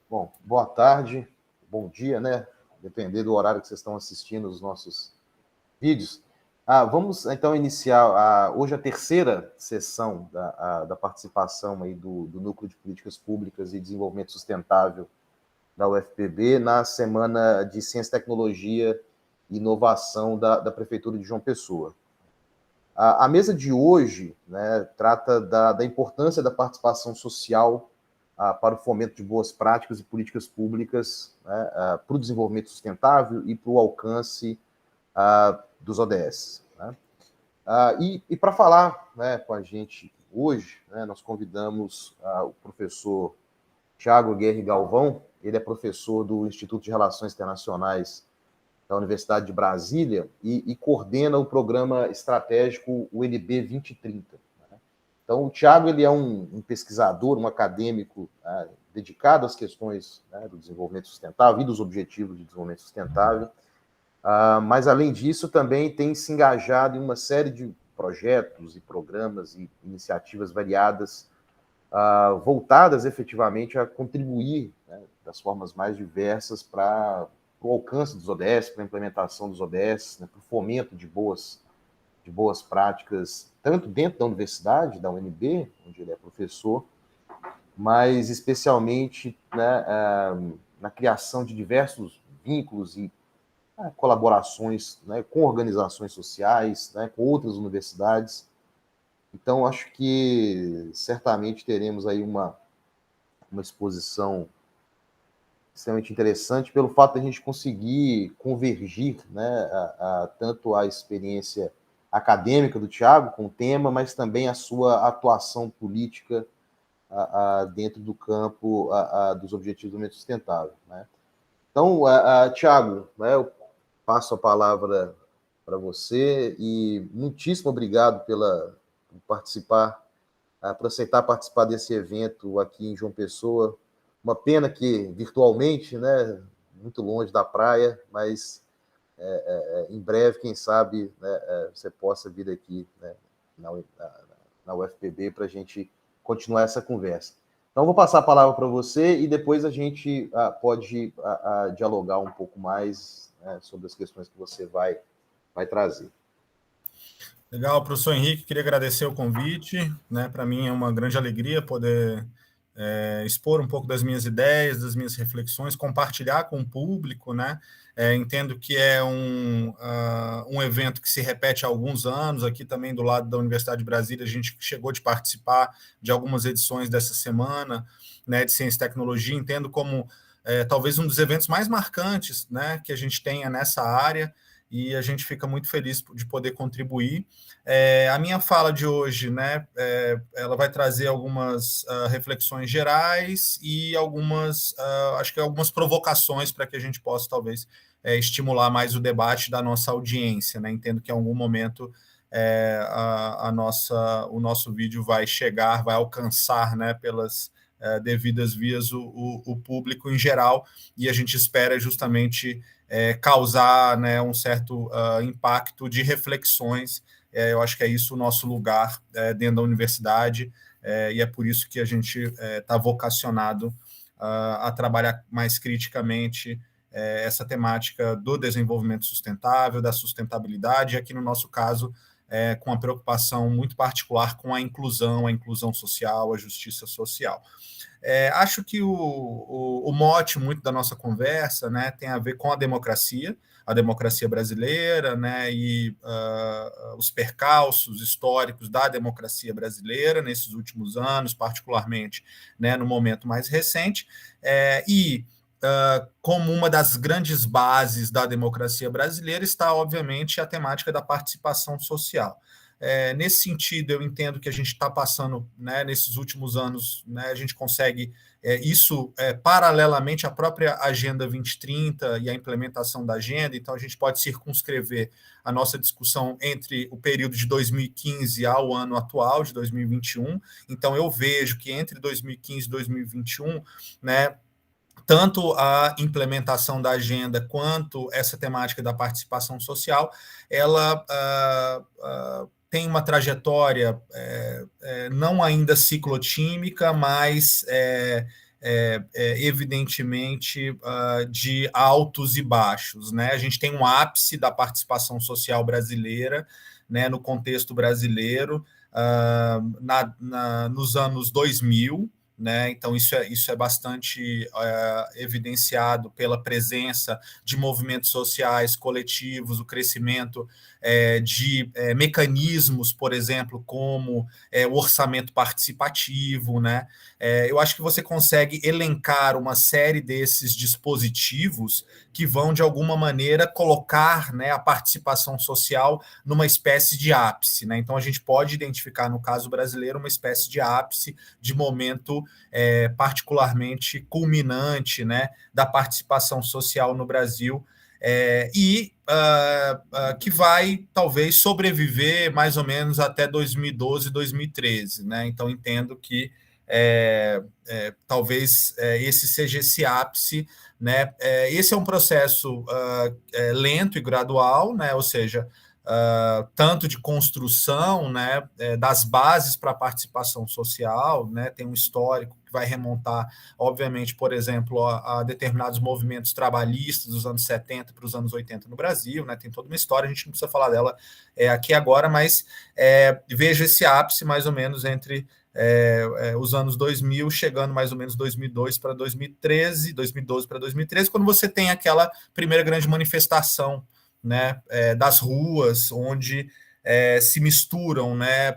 Bom, boa tarde, bom dia, né? Depender do horário que vocês estão assistindo os nossos vídeos. Vamos então iniciar hoje a terceira sessão da participação aí do Núcleo de Políticas Públicas e Desenvolvimento Sustentável da UFPB na Semana de Ciência, Tecnologia e Inovação da Prefeitura de João Pessoa. A mesa de hoje, né, trata da importância da participação social para o fomento de boas práticas e políticas públicas, né, para o desenvolvimento sustentável e para o alcance dos ODS. Né? E para falar, né, com a gente hoje, né, nós convidamos o professor Tiago Guerri Galvão. Ele é professor do Instituto de Relações Internacionais da Universidade de Brasília e coordena o programa estratégico UNB 2030. Né? Então, o Tiago ele é um pesquisador, um acadêmico dedicado às questões, né, do desenvolvimento sustentável e dos objetivos de desenvolvimento sustentável, mas, além disso, também tem se engajado em uma série de projetos e programas e iniciativas variadas voltadas efetivamente a contribuir, né, das formas mais diversas para o alcance dos ODS, para a implementação dos ODS, né, para o fomento de boas práticas, tanto dentro da universidade, da UNB, onde ele é professor, mas especialmente, né, na criação de diversos vínculos e colaborações, né, com organizações sociais, né, com outras universidades. Então, acho que certamente teremos aí uma exposição extremamente interessante pelo fato de a gente conseguir convergir, né, tanto a experiência acadêmica do Tiago com o tema, mas também a sua atuação política dentro do campo dos Objetivos do Desenvolvimento Sustentável. Né? Então, Tiago, né, eu passo a palavra para você e muitíssimo obrigado por participar, por aceitar participar desse evento aqui em João Pessoa. Uma pena que virtualmente, né, muito longe da praia, mas em breve, quem sabe, né, você possa vir aqui, né, na UFPB para a gente continuar essa conversa. Então, vou passar a palavra para você e depois a gente pode dialogar um pouco mais, né, sobre as questões que você vai trazer. Legal, professor Henrique, queria agradecer o convite, né? Para mim é uma grande alegria poder expor um pouco das minhas ideias, das minhas reflexões, compartilhar com o público, né? Entendo que é um evento que se repete há alguns anos, aqui também do lado da Universidade de Brasília, a gente chegou de participar de algumas edições dessa semana, né, de Ciência e Tecnologia, entendo como talvez um dos eventos mais marcantes, né, que a gente tenha nessa área, e a gente fica muito feliz de poder contribuir. A minha fala de hoje, né, ela vai trazer algumas reflexões gerais e acho que algumas provocações para que a gente possa, talvez, estimular mais o debate da nossa audiência. Né? Entendo que em algum momento o nosso vídeo vai chegar, vai alcançar, né, pelas devidas vias o público em geral, e a gente espera justamente causar, né, um certo impacto de reflexões. Eu acho que é isso o nosso lugar dentro da universidade, e é por isso que a gente está vocacionado a trabalhar mais criticamente essa temática do desenvolvimento sustentável, da sustentabilidade, e aqui no nosso caso, com uma preocupação muito particular com a inclusão social, a justiça social. Acho que o mote muito da nossa conversa, né, tem a ver com a democracia brasileira, né, e os percalços históricos da democracia brasileira nesses últimos anos, particularmente, né, no momento mais recente, como uma das grandes bases da democracia brasileira está, obviamente, a temática da participação social. Nesse sentido, eu entendo que a gente está passando, né, nesses últimos anos, né, a gente consegue isso paralelamente à própria Agenda 2030 e à implementação da agenda, então a gente pode circunscrever a nossa discussão entre o período de 2015 ao ano atual, de 2021. Então, eu vejo que entre 2015 e 2021, né, tanto a implementação da agenda quanto essa temática da participação social, ela tem uma trajetória não ainda ciclotímica, mas evidentemente, de altos e baixos, né? A gente tem um ápice da participação social brasileira, né, no contexto brasileiro, nos anos 2000, né? Então, isso é bastante evidenciado pela presença de movimentos sociais coletivos, o crescimento de mecanismos, por exemplo, como o orçamento participativo, né? Eu acho que você consegue elencar uma série desses dispositivos que vão, de alguma maneira, colocar, né, a participação social numa espécie de ápice, né? Então, a gente pode identificar, no caso brasileiro, uma espécie de ápice, de momento particularmente culminante, né, da participação social no Brasil, que vai, talvez, sobreviver mais ou menos até 2012, 2013. Né? Então, entendo que talvez esse seja esse ápice. Né? Esse é um processo lento e gradual, né? Ou seja, tanto de construção, né, das bases para a participação social, né, tem um histórico que vai remontar, obviamente, por exemplo, a determinados movimentos trabalhistas dos anos 70 para os anos 80 no Brasil, né, tem toda uma história, a gente não precisa falar dela aqui agora, mas vejo esse ápice mais ou menos entre os anos 2000, chegando mais ou menos 2002 para 2013, 2012 para 2013, quando você tem aquela primeira grande manifestação, né, das ruas, onde se misturam, né,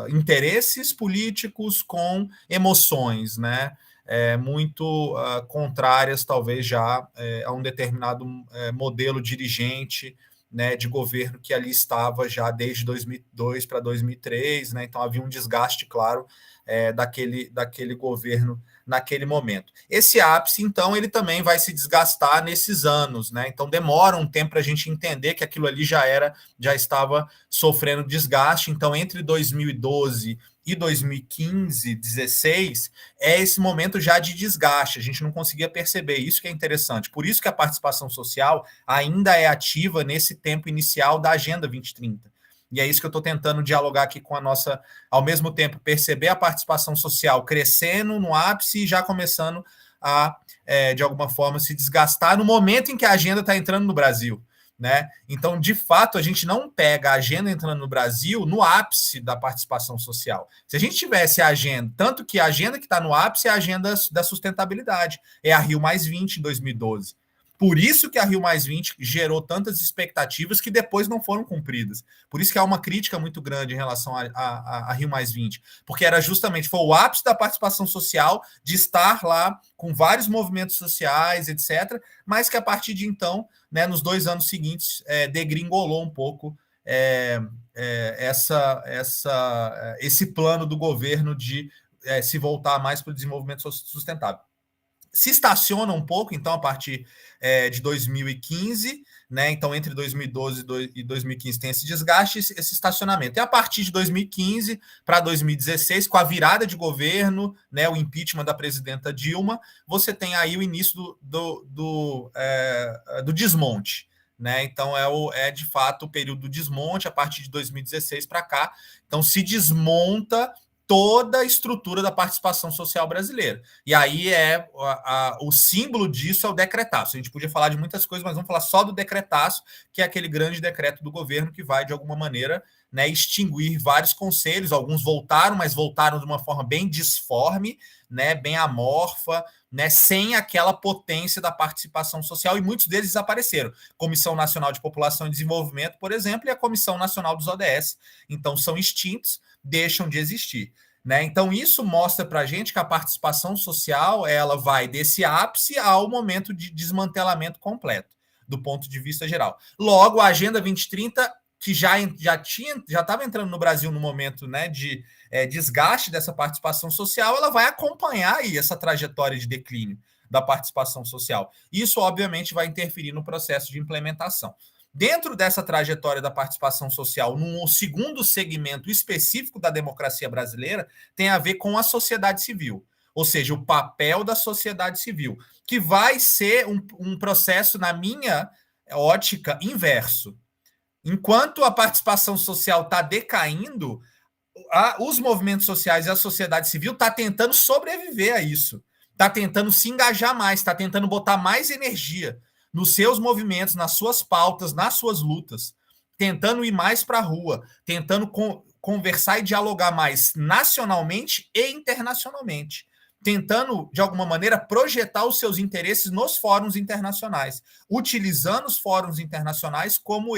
interesses políticos com emoções, né, muito contrárias, talvez, já a um determinado modelo dirigente, né, de governo que ali estava já desde 2002 para 2003, né, então havia um desgaste, claro, daquele governo naquele momento. Esse ápice, então, ele também vai se desgastar nesses anos, né? Então demora um tempo para a gente entender que aquilo ali já estava sofrendo desgaste. Então, entre 2012 e 2015, 16, é esse momento já de desgaste. A gente não conseguia perceber isso, que é interessante. Por isso que a participação social ainda é ativa nesse tempo inicial da Agenda 2030. E é isso que eu estou tentando dialogar aqui com a nossa, ao mesmo tempo, perceber a participação social crescendo no ápice e já começando a, de alguma forma, se desgastar no momento em que a agenda está entrando no Brasil. Né? Então, de fato, a gente não pega a agenda entrando no Brasil no ápice da participação social. Se a gente tivesse a agenda, tanto que a agenda que está no ápice é a agenda da sustentabilidade, é a Rio+20 em 2012. Por isso que a Rio+20 gerou tantas expectativas que depois não foram cumpridas. Por isso que há uma crítica muito grande em relação a Rio+20, porque era justamente, foi o ápice da participação social, de estar lá com vários movimentos sociais, etc., mas que a partir de então, né, nos 2 anos seguintes, degringolou um pouco esse plano do governo de se voltar mais para o desenvolvimento sustentável. Se estaciona um pouco, então, a partir de 2015, né? Então, entre 2012 e 2015 tem esse desgaste, esse estacionamento. E a partir de 2015 para 2016, com a virada de governo, né, o impeachment da presidenta Dilma, você tem aí o início do desmonte. Né? Então, de fato o período do desmonte a partir de 2016 para cá. Então, se desmonta toda a estrutura da participação social brasileira. E aí o símbolo disso é o decretaço. A gente podia falar de muitas coisas, mas vamos falar só do decretaço, que é aquele grande decreto do governo que vai, de alguma maneira, né, extinguir vários conselhos. Alguns voltaram, mas voltaram de uma forma bem disforme, né, bem amorfa, né, sem aquela potência da participação social, e muitos deles desapareceram. Comissão Nacional de População e Desenvolvimento, por exemplo, e a Comissão Nacional dos ODS. Então, são extintos, deixam de existir. Né? Então, isso mostra para a gente que a participação social ela vai desse ápice ao momento de desmantelamento completo, do ponto de vista geral. Logo, a Agenda 2030, que já estava entrando no Brasil no momento, né, de desgaste dessa participação social, ela vai acompanhar aí essa trajetória de declínio da participação social. Isso, obviamente, vai interferir no processo de implementação. Dentro dessa trajetória da participação social, num segundo segmento específico da democracia brasileira, tem a ver com a sociedade civil, ou seja, o papel da sociedade civil, que vai ser um processo, na minha ótica, inverso. Enquanto a participação social está decaindo, os movimentos sociais e a sociedade civil está tentando sobreviver a isso, está tentando se engajar mais, está tentando botar mais energia nos seus movimentos, nas suas pautas, nas suas lutas, tentando ir mais para a rua, tentando conversar e dialogar mais nacionalmente e internacionalmente, tentando, de alguma maneira, projetar os seus interesses nos fóruns internacionais, utilizando os fóruns internacionais como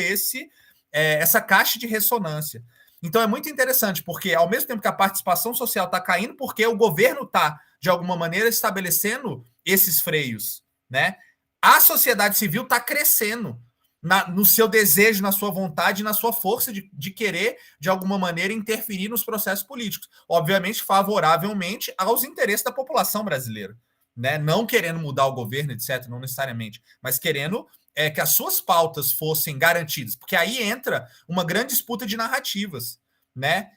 essa caixa de ressonância. Então é muito interessante, porque ao mesmo tempo que a participação social está caindo, porque o governo está, de alguma maneira, estabelecendo esses freios, né? A sociedade civil está crescendo no seu desejo, na sua vontade, na sua força de querer, de alguma maneira, interferir nos processos políticos. Obviamente, favoravelmente aos interesses da população brasileira, né? Não querendo mudar o governo, etc., não necessariamente, mas querendo que as suas pautas fossem garantidas, porque aí entra uma grande disputa de narrativas, né?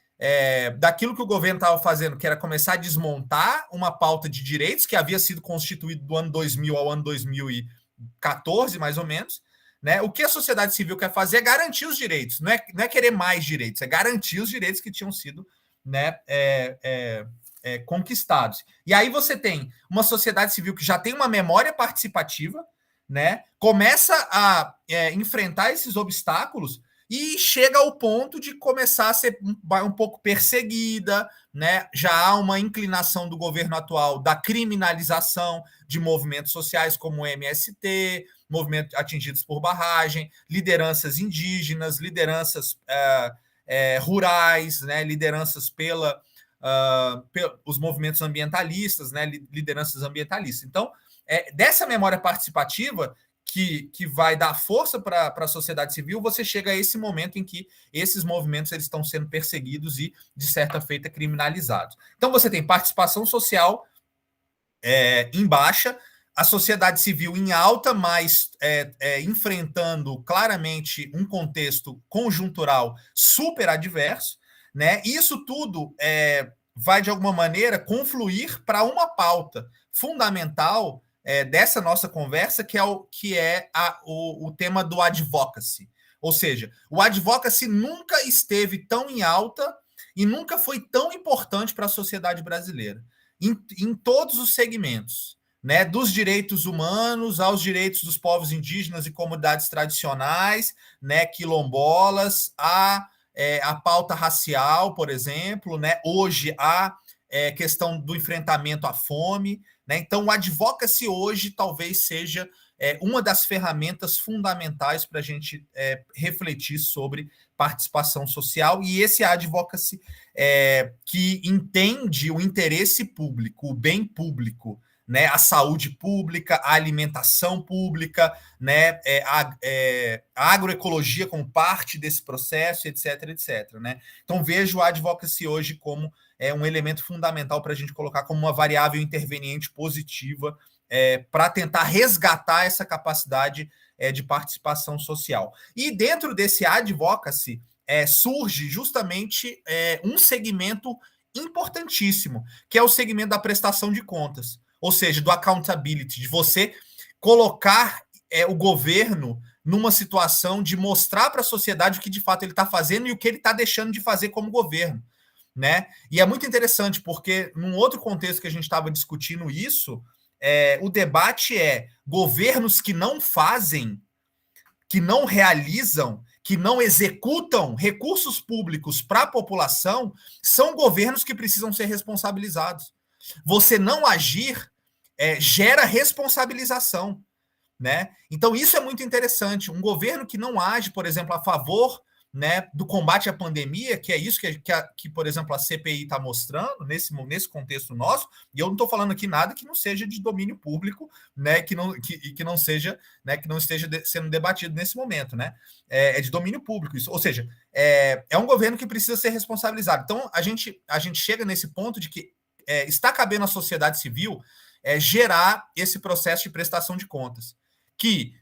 Daquilo que o governo estava fazendo, que era começar a desmontar uma pauta de direitos que havia sido constituída do ano 2000 ao ano 2014, mais ou menos, né? O que a sociedade civil quer fazer é garantir os direitos, não é querer mais direitos, é garantir os direitos que tinham sido, né, conquistados. E aí você tem uma sociedade civil que já tem uma memória participativa, né? Começa a enfrentar esses obstáculos e chega ao ponto de começar a ser um pouco perseguida, né? Já há uma inclinação do governo atual da criminalização de movimentos sociais como o MST, movimentos atingidos por barragem, lideranças indígenas, lideranças rurais, né? Lideranças pelos movimentos ambientalistas, né? Lideranças ambientalistas. Então, dessa memória participativa que vai dar força para a sociedade civil, você chega a esse momento em que esses movimentos eles estão sendo perseguidos e, de certa feita, criminalizados. Então, você tem participação social em baixa, a sociedade civil em alta, mas enfrentando claramente um contexto conjuntural super adverso, né? Isso tudo vai, de alguma maneira, confluir para uma pauta fundamental dessa nossa conversa, que é o tema do advocacy. Ou seja, o advocacy nunca esteve tão em alta e nunca foi tão importante para a sociedade brasileira, em todos os segmentos, né? Dos direitos humanos aos direitos dos povos indígenas e comunidades tradicionais, né? Quilombolas, a pauta racial, por exemplo, né? Hoje a questão do enfrentamento à fome, né? Então, o advocacy hoje talvez seja uma das ferramentas fundamentais para a gente refletir sobre participação social, e esse advocacy que entende o interesse público, o bem público, né? A saúde pública, a alimentação pública, né? A agroecologia como parte desse processo, etc, etc. Né? Então, vejo o advocacy hoje como um elemento fundamental para a gente colocar como uma variável interveniente positiva para tentar resgatar essa capacidade de participação social. E dentro desse advocacy surge justamente um segmento importantíssimo, que é o segmento da prestação de contas, ou seja, do accountability, de você colocar o governo numa situação de mostrar para a sociedade o que de fato ele está fazendo e o que ele está deixando de fazer como governo. Né? E é muito interessante, porque num outro contexto que a gente estava discutindo isso, o debate é governos que não fazem, que não realizam, que não executam recursos públicos para a população, são governos que precisam ser responsabilizados. Você não agir gera responsabilização. Né? Então, isso é muito interessante. Um governo que não age, por exemplo, a favor, né, do combate à pandemia, que é isso que por exemplo, a CPI está mostrando nesse contexto nosso, e eu não estou falando aqui nada que não seja de domínio público, né, que não seja, né, que não esteja sendo debatido nesse momento, né? É de domínio público isso, ou seja, é um governo que precisa ser responsabilizado. Então, a gente chega nesse ponto de que está cabendo à sociedade civil gerar esse processo de prestação de contas, que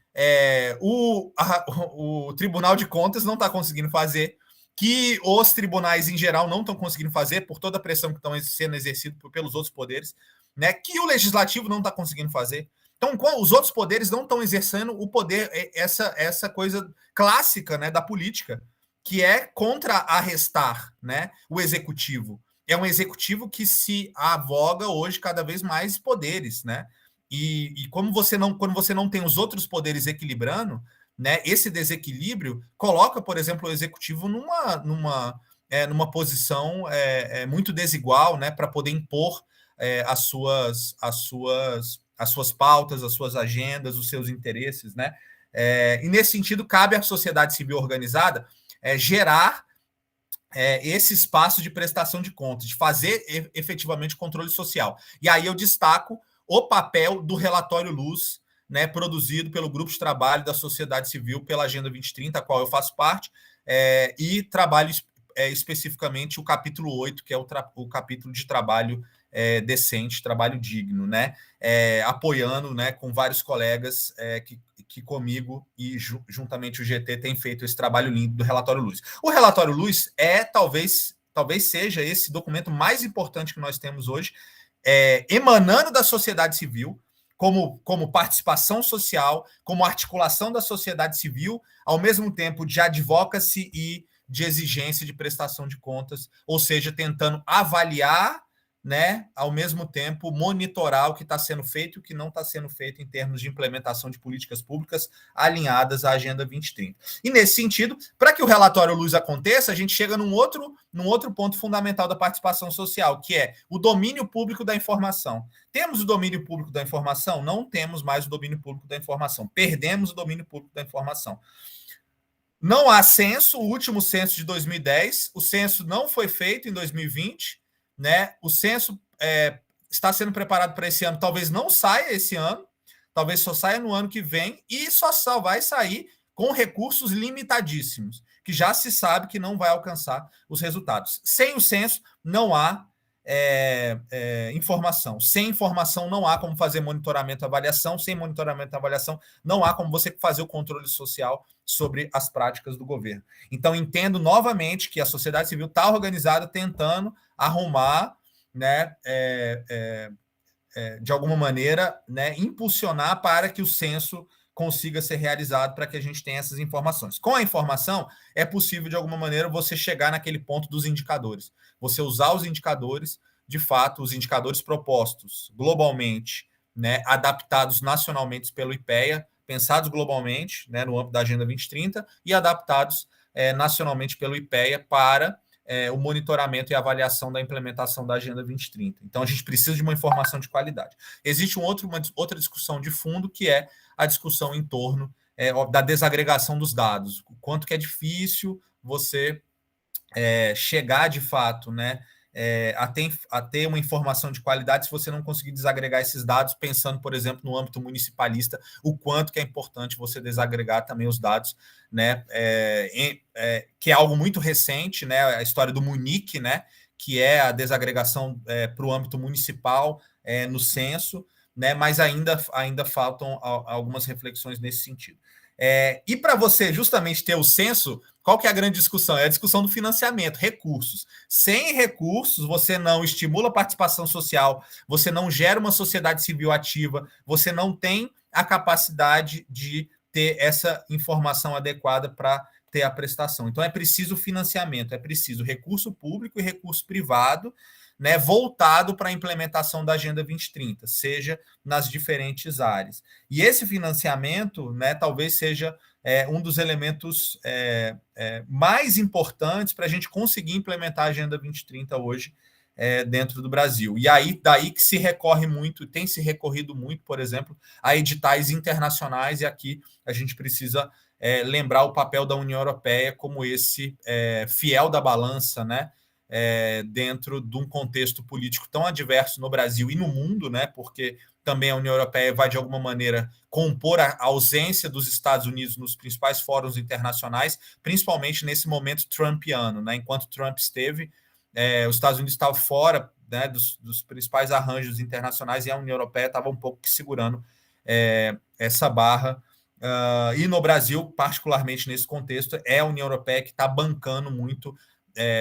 o Tribunal de Contas não está conseguindo fazer, que os tribunais em geral não estão conseguindo fazer por toda a pressão que estão sendo exercida pelos outros poderes, né? Que o Legislativo não está conseguindo fazer. Então, os outros poderes não estão exercendo o poder, essa coisa clássica, né, da política, que é contra-arrestar, né, o executivo. É um executivo que se avoga hoje cada vez mais poderes, né? E como quando você não tem os outros poderes equilibrando, né, esse desequilíbrio coloca, por exemplo, o executivo numa posição muito desigual, né, para poder impor as suas pautas, as suas agendas, os seus interesses, né? E nesse sentido, cabe à sociedade civil organizada gerar esse espaço de prestação de contas, de fazer efetivamente controle social. E aí eu destaco o papel do relatório Luz, né, produzido pelo Grupo de Trabalho da Sociedade Civil pela Agenda 2030, a qual eu faço parte, e trabalho especificamente o capítulo 8, que é o capítulo de trabalho decente, trabalho digno, né? Apoiando, né, com vários colegas que comigo e juntamente o GT tem feito esse trabalho lindo do relatório Luz. O relatório Luz talvez seja esse documento mais importante que nós temos hoje, emanando da sociedade civil, como participação social, como articulação da sociedade civil, ao mesmo tempo de advocacy e de exigência de prestação de contas, ou seja, tentando avaliar, né, ao mesmo tempo monitorar o que está sendo feito e o que não está sendo feito em termos de implementação de políticas públicas alinhadas à Agenda 2030. E nesse sentido, para que o relatório Luz aconteça, a gente chega num outro ponto fundamental da participação social, que é o domínio público da informação. Temos o domínio público da informação? Não temos mais o domínio público da informação. Perdemos o domínio público da informação. Não há censo, o último censo de 2010, o censo não foi feito em 2020, né? O censo está sendo preparado para esse ano, talvez não saia esse ano, talvez só saia no ano que vem, e só vai sair com recursos limitadíssimos, que já se sabe que não vai alcançar os resultados. Sem o censo, não há informação. Sem informação, não há como fazer monitoramento e avaliação. Sem monitoramento e avaliação, não há como você fazer o controle social sobre as práticas do governo. Então, entendo novamente que a sociedade civil está organizada tentando arrumar, né, de alguma maneira, né, impulsionar para que o censo consiga ser realizado, para que a gente tenha essas informações. Com a informação, é possível, de alguma maneira, você chegar naquele ponto dos indicadores. Você usar os indicadores, de fato, os indicadores propostos globalmente, né, adaptados nacionalmente pelo IPEA, pensados globalmente, né, no âmbito da Agenda 2030, e adaptados nacionalmente pelo IPEA para o monitoramento e avaliação da implementação da Agenda 2030. Então, a gente precisa de uma informação de qualidade. Existe uma outra discussão de fundo, que é a discussão em torno da desagregação dos dados. O quanto que é difícil você chegar, de fato, né, a ter uma informação de qualidade se você não conseguir desagregar esses dados, pensando, por exemplo, no âmbito municipalista, o quanto que é importante você desagregar também os dados, né, que é algo muito recente, né, a história do Munic, né, que é a desagregação para o âmbito municipal no censo, né, mas ainda faltam algumas reflexões nesse sentido. E para você justamente ter o censo, qual que é a grande discussão? É a discussão do financiamento, recursos. Sem recursos, você não estimula a participação social, você não gera uma sociedade civil ativa, você não tem a capacidade de ter essa informação adequada para ter a prestação. Então, é preciso financiamento, é preciso recurso público e recurso privado, né, voltado para a implementação da Agenda 2030, seja nas diferentes áreas. E esse financiamento, né, talvez seja um dos elementos mais importantes para a gente conseguir implementar a Agenda 2030 hoje dentro do Brasil. E aí, daí que se recorre muito, tem se recorrido muito, por exemplo, a editais internacionais, e aqui a gente precisa lembrar o papel da União Europeia como esse fiel da balança, né, dentro de um contexto político tão adverso no Brasil e no mundo, né, porque também a União Europeia vai, de alguma maneira, compor a ausência dos Estados Unidos nos principais fóruns internacionais, principalmente nesse momento trumpiano, né? Enquanto Trump esteve, os Estados Unidos estavam fora, né, dos principais arranjos internacionais, e a União Europeia estava um pouco segurando essa barra. E no Brasil, particularmente nesse contexto, é a União Europeia que está bancando muito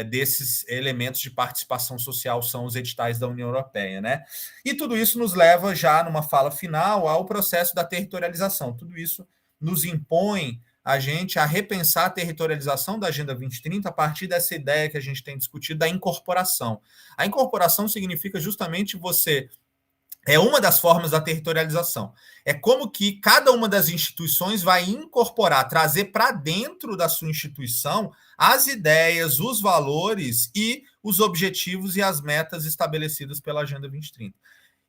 desses elementos de participação social, são os editais da União Europeia, né? E tudo isso nos leva já, numa fala final, ao processo da territorialização. Tudo isso nos impõe a gente a repensar a territorialização da Agenda 2030 a partir dessa ideia que a gente tem discutido da incorporação. A incorporação significa justamente você... É uma das formas da territorialização. É como que cada uma das instituições vai incorporar, trazer para dentro da sua instituição as ideias, os valores e os objetivos e as metas estabelecidas pela Agenda 2030.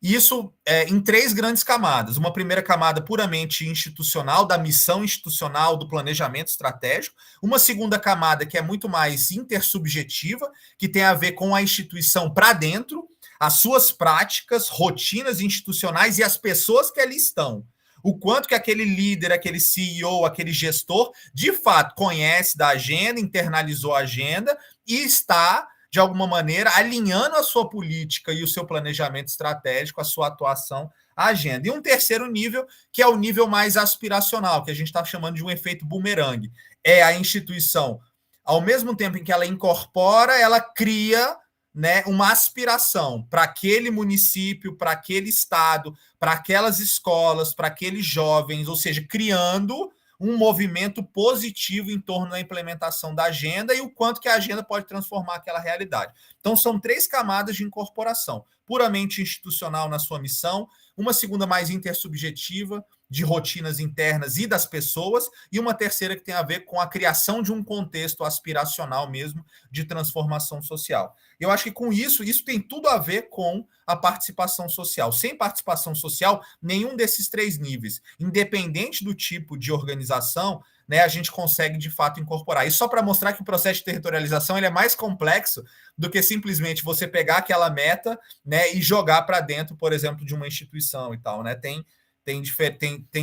Isso em três grandes camadas. Uma primeira camada puramente institucional, da missão institucional, do planejamento estratégico. Uma segunda camada que é muito mais intersubjetiva, que tem a ver com a instituição para dentro, as suas práticas, rotinas institucionais e as pessoas que ali estão. O quanto que aquele líder, aquele CEO, aquele gestor, de fato, conhece da agenda, internalizou a agenda e está, de alguma maneira, alinhando a sua política e o seu planejamento estratégico, a sua atuação à agenda. E um terceiro nível, que é o nível mais aspiracional, que a gente está chamando de um efeito bumerangue. É a instituição, ao mesmo tempo em que ela incorpora, ela cria, né, uma aspiração para aquele município, para aquele estado, para aquelas escolas, para aqueles jovens, ou seja, criando um movimento positivo em torno da implementação da agenda e o quanto que a agenda pode transformar aquela realidade. Então, são três camadas de incorporação: puramente institucional na sua missão, uma segunda mais intersubjetiva, de rotinas internas e das pessoas, e uma terceira que tem a ver com a criação de um contexto aspiracional mesmo, de transformação social. Eu acho que com isso tem tudo a ver com a participação social. Sem participação social, nenhum desses três níveis, independente do tipo de organização, né, a gente consegue de fato incorporar. E só para mostrar que o processo de territorialização ele é mais complexo do que simplesmente você pegar aquela meta, né, e jogar para dentro, por exemplo, de uma instituição e tal, né? Tem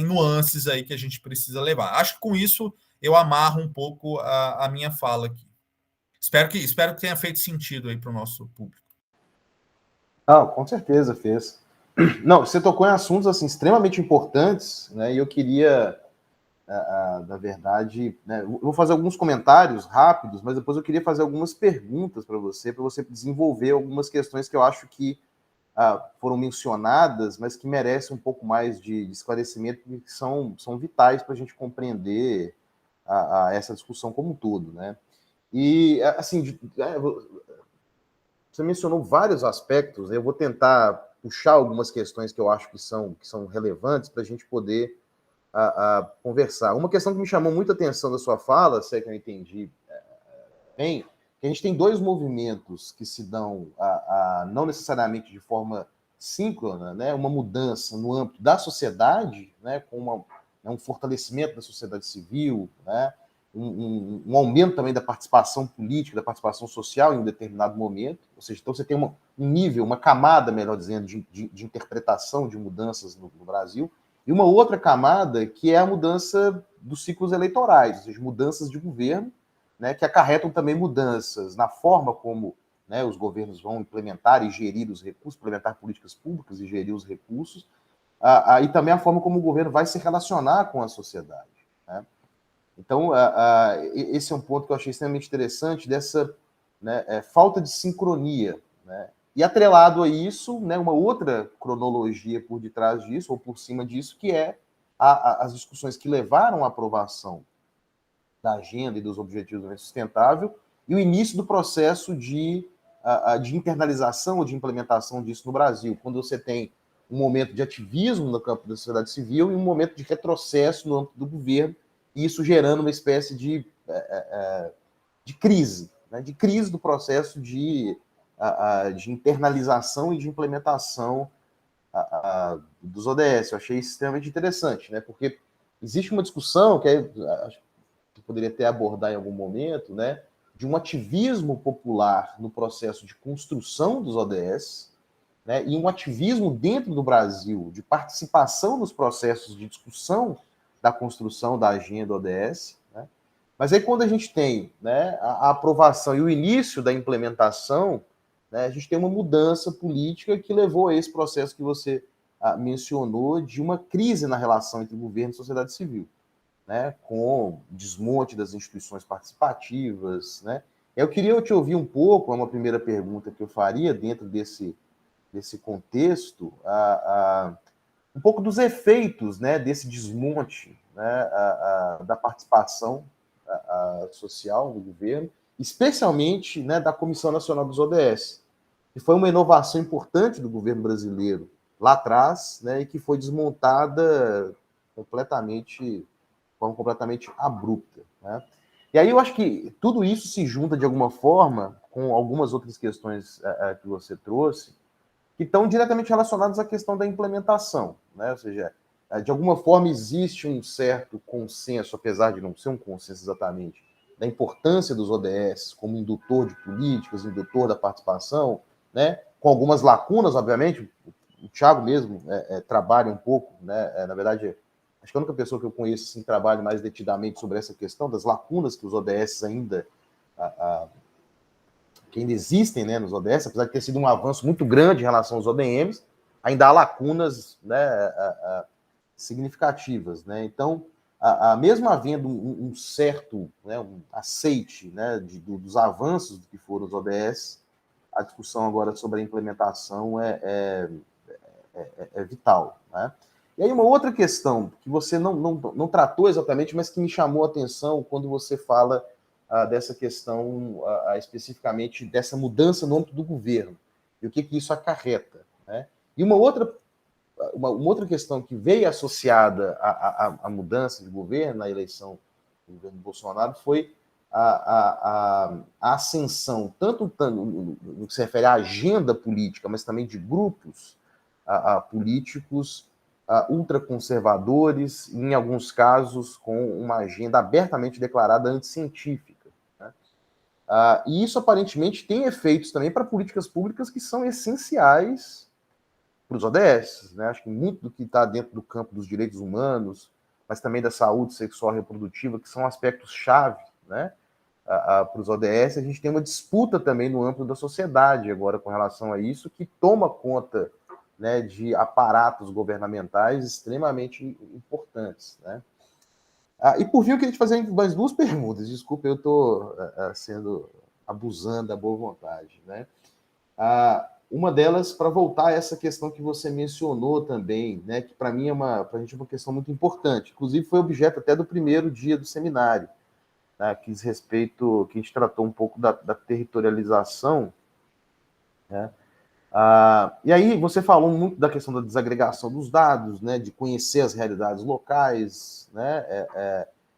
nuances aí que a gente precisa levar. Acho que com isso eu amarro um pouco a minha fala aqui. Espero que tenha feito sentido aí para o nosso público. Ah, com certeza fez. Não, você tocou em assuntos assim, extremamente importantes, né? E eu queria, na verdade, né, eu vou fazer alguns comentários rápidos, mas depois eu queria fazer algumas perguntas para você desenvolver algumas questões que eu acho que foram mencionadas, mas que merecem um pouco mais de esclarecimento, que são vitais para a gente compreender essa discussão como um todo, né? E, assim, você mencionou vários aspectos, né? Eu vou tentar puxar algumas questões que eu acho que são relevantes para a gente poder conversar. Uma questão que me chamou muita atenção da sua fala, se é que eu entendi bem, que a gente tem dois movimentos que se dão não necessariamente de forma síncrona, né? Uma mudança no âmbito da sociedade, né? Com um fortalecimento da sociedade civil, né? Um aumento também da participação política, da participação social em um determinado momento, ou seja, então você tem um nível, uma camada, melhor dizendo, de interpretação de mudanças no Brasil, e uma outra camada que é a mudança dos ciclos eleitorais, ou seja, mudanças de governo, né, que acarretam também mudanças na forma como, né, os governos vão implementar e gerir os recursos, implementar políticas públicas e gerir os recursos, e também a forma como o governo vai se relacionar com a sociedade, né? Então, esse é um ponto que eu achei extremamente interessante, dessa, né, falta de sincronia, né? E atrelado a isso, né, uma outra cronologia por detrás disso, ou por cima disso, que é as discussões que levaram à aprovação da agenda e dos objetivos do desenvolvimento sustentável, e o início do processo de internalização ou de implementação disso no Brasil, quando você tem um momento de ativismo no campo da sociedade civil e um momento de retrocesso no âmbito do governo, e isso gerando uma espécie de crise, né, de crise do processo de internalização e de implementação dos ODS. Eu achei extremamente interessante, né, porque existe uma discussão que acho que poderia até abordar em algum momento, né, de um ativismo popular no processo de construção dos ODS, né, e um ativismo dentro do Brasil de participação nos processos de discussão da construção da agenda ODS, né? Mas aí quando a gente tem, né, a aprovação e o início da implementação, né, a gente tem uma mudança política que levou a esse processo que você mencionou, de uma crise na relação entre governo e sociedade civil, né, com desmonte das instituições participativas, né? Eu queria te ouvir um pouco, é uma primeira pergunta que eu faria dentro desse contexto, um pouco dos efeitos, né, desse desmonte, né, da participação social do governo, especialmente, né, da Comissão Nacional dos ODS, que foi uma inovação importante do governo brasileiro lá atrás, né, e que foi desmontada completamente, de forma completamente abrupta, né? E aí eu acho que tudo isso se junta de alguma forma com algumas outras questões que você trouxe, que estão diretamente relacionadas à questão da implementação, né? Ou seja, de alguma forma existe um certo consenso, apesar de não ser um consenso exatamente, da importância dos ODS como indutor de políticas, indutor da participação, né? Com algumas lacunas, obviamente. O Thiago mesmo trabalha um pouco, né? Na verdade, acho que a única pessoa que eu conheço assim, que trabalha mais detidamente sobre essa questão das lacunas que os ODS ainda que ainda existem, né, nos ODS, apesar de ter sido um avanço muito grande em relação aos ODMs, ainda há lacunas, né, significativas, né? Então, mesmo havendo um certo, né, um aceite, né, dos avanços que foram os ODS, a discussão agora sobre a implementação é vital, né? E aí uma outra questão que você não tratou exatamente, mas que me chamou a atenção quando você fala dessa questão especificamente dessa mudança no âmbito do governo e o que isso acarreta, né? E uma outra questão que veio associada à mudança de governo, na eleição do governo Bolsonaro, foi a ascensão, tanto no que se refere à agenda política, mas também de grupos políticos ultraconservadores, em alguns casos com uma agenda abertamente declarada anticientífica. Né? E isso aparentemente tem efeitos também para políticas públicas que são essenciais para os ODS. Né? Acho que muito do que está dentro do campo dos direitos humanos, mas também da saúde sexual e reprodutiva, que são aspectos-chave, né? Para os ODS, a gente tem uma disputa também no âmbito da sociedade agora com relação a isso, que toma conta, né, de aparatos governamentais extremamente importantes, né? E por fim, eu queria te fazer mais duas perguntas. Desculpa, eu estou abusando da boa vontade, né? Uma delas, para voltar a essa questão que você mencionou também, né, que para mim para a gente é uma questão muito importante. Inclusive, foi objeto até do primeiro dia do seminário, né, que diz respeito, que a gente tratou um pouco da territorialização, né? E aí você falou muito da questão da desagregação dos dados, né, de conhecer as realidades locais, né,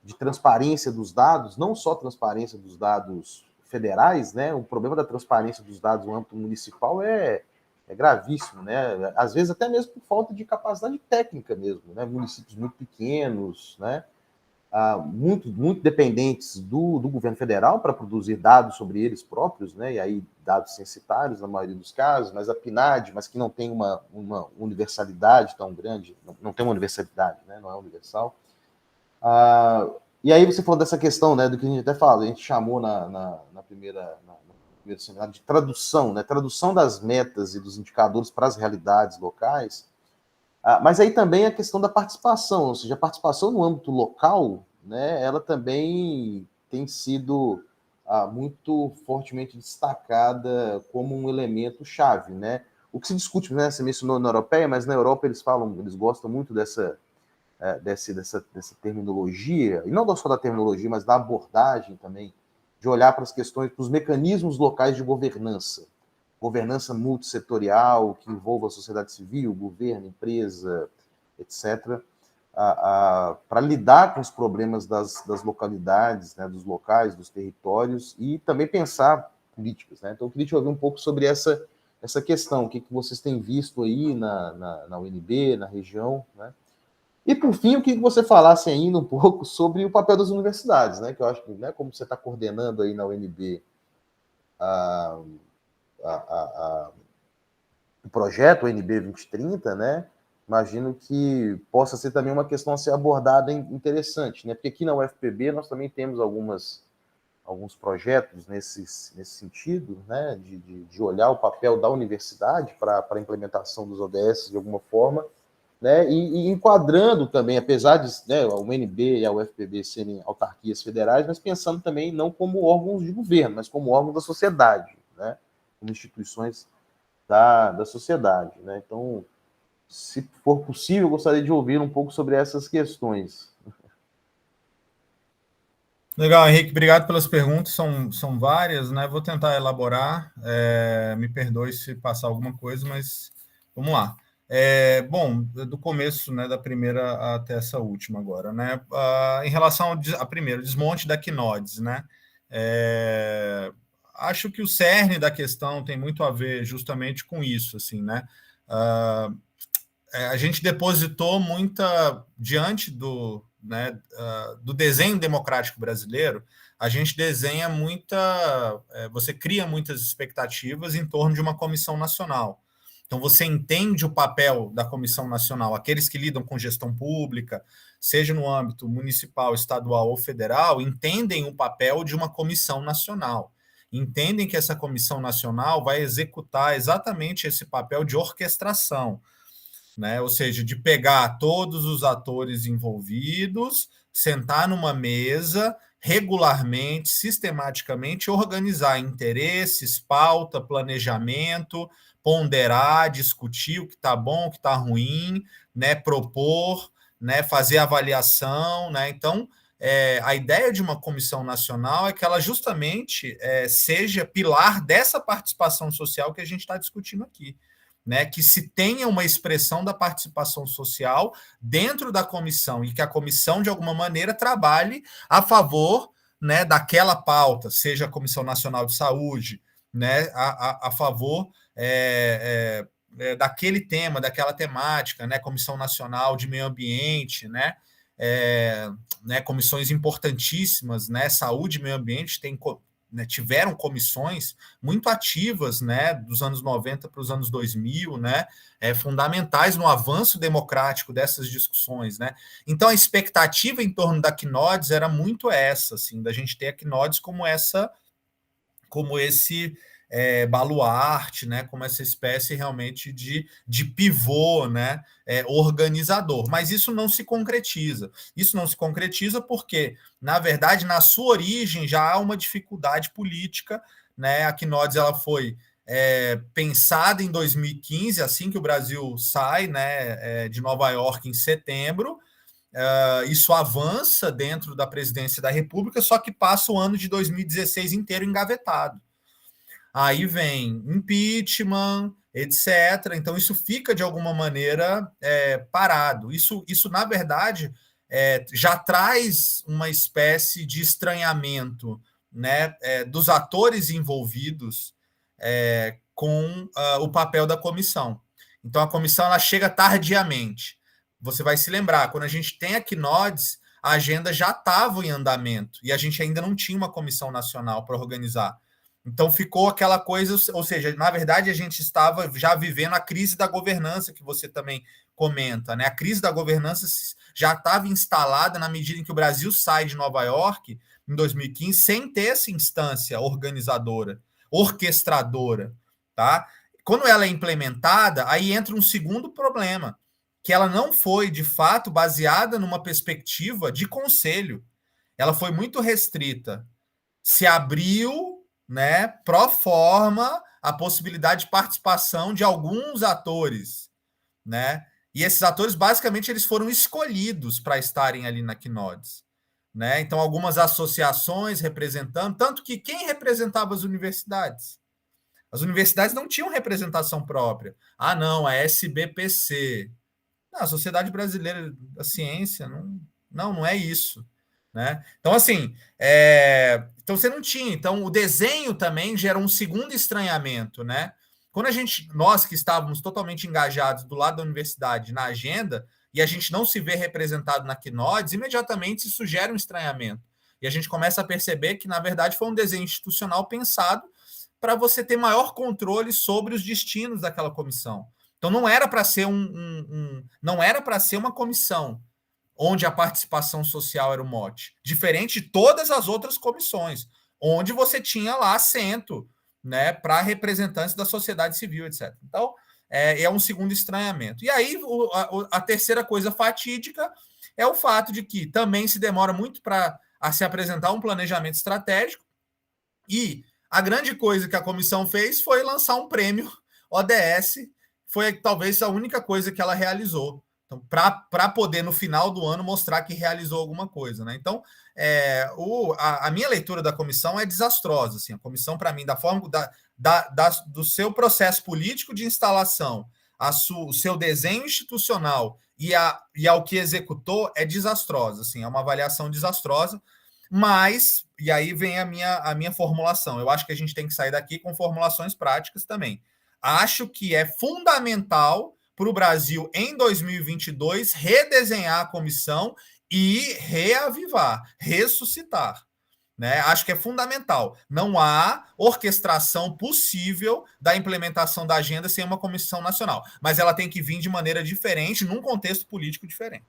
de transparência dos dados, não só transparência dos dados federais, né, o problema da transparência dos dados no âmbito municipal é gravíssimo, né, às vezes até mesmo por falta de capacidade técnica mesmo, né, municípios muito pequenos, né, muito dependentes do governo federal para produzir dados sobre eles próprios, né? E aí dados censitários na maioria dos casos, mas a PNAD, mas que não tem uma universalidade tão grande, não tem uma universalidade, né? Não é universal. E aí você falou dessa questão, né, do que a gente até fala, a gente chamou na primeira seminário de tradução, né? Tradução das metas e dos indicadores para as realidades locais. Mas aí também a questão da participação, ou seja, a participação no âmbito local, né, ela também tem sido muito fortemente destacada como um elemento chave, né? O que se discute, né, você mencionou na europeia, mas na Europa eles gostam muito dessa terminologia, e não só da terminologia, mas da abordagem também, de olhar para as questões, para os mecanismos locais de governança multissetorial, que envolva a sociedade civil, governo, empresa, etc., para lidar com os problemas das localidades, né, dos locais, dos territórios, e também pensar políticas. Né? Então, eu queria te ouvir um pouco sobre essa questão, o que vocês têm visto aí na UNB, na região, né? E, por fim, eu queria que você falasse ainda um pouco sobre o papel das universidades, né? Que eu acho que, né, como você está coordenando aí na UNB o projeto UNB 2030, né? Imagino que possa ser também uma questão a ser abordada interessante, né? Porque aqui na UFPB nós também temos alguns projetos nesse sentido, né? De olhar o papel da universidade para a implementação dos ODS de alguma forma, né? E enquadrando também, apesar de, né, a UNB e a UFPB serem autarquias federais, mas pensando também não como órgãos de governo, mas como órgãos da sociedade, né? Como instituições da sociedade, né? Então, se for possível, eu gostaria de ouvir um pouco sobre essas questões. Legal, Henrique, obrigado pelas perguntas, são várias, né? Vou tentar elaborar, me perdoe se passar alguma coisa, mas vamos lá. Bom, do começo, né, da primeira até essa última agora, né? Em relação a primeiro, desmonte da Quinodes, né? Acho que o cerne da questão tem muito a ver justamente com isso, assim, né? A gente depositou muita diante do, né, do desenho democrático brasileiro. A gente desenha você cria muitas expectativas em torno de uma comissão nacional. Então você entende o papel da comissão nacional, aqueles que lidam com gestão pública, seja no âmbito municipal, estadual ou federal, entendem o papel de uma comissão nacional. Entendem que essa comissão nacional vai executar exatamente esse papel de orquestração, né? Ou seja, de pegar todos os atores envolvidos, sentar numa mesa regularmente, sistematicamente, organizar interesses, pauta, planejamento, ponderar, discutir o que está bom, o que está ruim, né? Propor, né? Fazer avaliação, né? Então, a ideia de uma comissão nacional é que ela justamente seja pilar dessa participação social que a gente está discutindo aqui, né, que se tenha uma expressão da participação social dentro da comissão e que a comissão, de alguma maneira, trabalhe a favor, né, daquela pauta, seja a Comissão Nacional de Saúde, né, a favor daquele tema, daquela temática, né, Comissão Nacional de Meio Ambiente, né, comissões importantíssimas, né, saúde e meio ambiente tem, né, tiveram comissões muito ativas, né, dos anos 90 para os anos 2000, né, fundamentais no avanço democrático dessas discussões, né. Então a expectativa em torno da Quinodes era muito essa, assim, da gente ter a Quinodes como esse baluarte, né, como essa espécie realmente de pivô, né, organizador. Mas isso não se concretiza. Isso não se concretiza porque, na verdade, na sua origem já há uma dificuldade política, né? A Quinodes ela foi pensada em 2015, assim que o Brasil sai, né, de Nova York em setembro. Isso avança dentro da presidência da República, só que passa o ano de 2016 inteiro engavetado. Aí vem impeachment, etc. Então, isso fica, de alguma maneira, parado. Isso, na verdade, já traz uma espécie de estranhamento, né, dos atores envolvidos com o papel da comissão. Então, a comissão ela chega tardiamente. Você vai se lembrar, quando a gente tem a Quinodes, a agenda já estava em andamento e a gente ainda não tinha uma comissão nacional para organizar. Então ficou aquela coisa, ou seja, na verdade a gente estava já vivendo a crise da governança que você também comenta, né? A crise da governança já estava instalada na medida em que o Brasil sai de Nova York em 2015 sem ter essa instância organizadora, orquestradora, tá? Quando ela é implementada, aí entra um segundo problema, que ela não foi de fato baseada numa perspectiva de conselho. Ela foi muito restrita. Se abriu, né, pro forma a possibilidade de participação de alguns atores, né? E esses atores basicamente eles foram escolhidos para estarem ali na Quinodes, né? Então algumas associações representando, tanto que quem representava as universidades? As universidades não tinham representação própria. Ah, não, a SBPC. Não, a Sociedade Brasileira da Ciência não é isso, né? Então, assim, então você não tinha. Então, o desenho também gera um segundo estranhamento, né? Quando nós que estávamos totalmente engajados do lado da universidade na agenda, e a gente não se vê representado na Quinodes, imediatamente isso gera um estranhamento. E a gente começa a perceber que, na verdade, foi um desenho institucional pensado para você ter maior controle sobre os destinos daquela comissão. Então não era para ser não era para ser uma comissão onde a participação social era o mote, diferente de todas as outras comissões, onde você tinha lá assento, né, para representantes da sociedade civil, etc. Então é um segundo estranhamento. E aí a terceira coisa fatídica é o fato de que também se demora muito para se apresentar um planejamento estratégico e a grande coisa que a comissão fez foi lançar um prêmio ODS, foi talvez a única coisa que ela realizou. Então, para poder, no final do ano, mostrar que realizou alguma coisa, né? Então, a minha leitura da comissão é desastrosa. Assim, a comissão, para mim, da forma do seu processo político de instalação, o seu desenho institucional e ao que executou, é desastrosa. Assim, é uma avaliação desastrosa. Mas, e aí vem a minha formulação. Eu acho que a gente tem que sair daqui com formulações práticas também. Acho que é fundamental para o Brasil, em 2022, redesenhar a comissão e reavivar, ressuscitar. Né? Acho que é fundamental. Não há orquestração possível da implementação da agenda sem uma comissão nacional, mas ela tem que vir de maneira diferente, num contexto político diferente.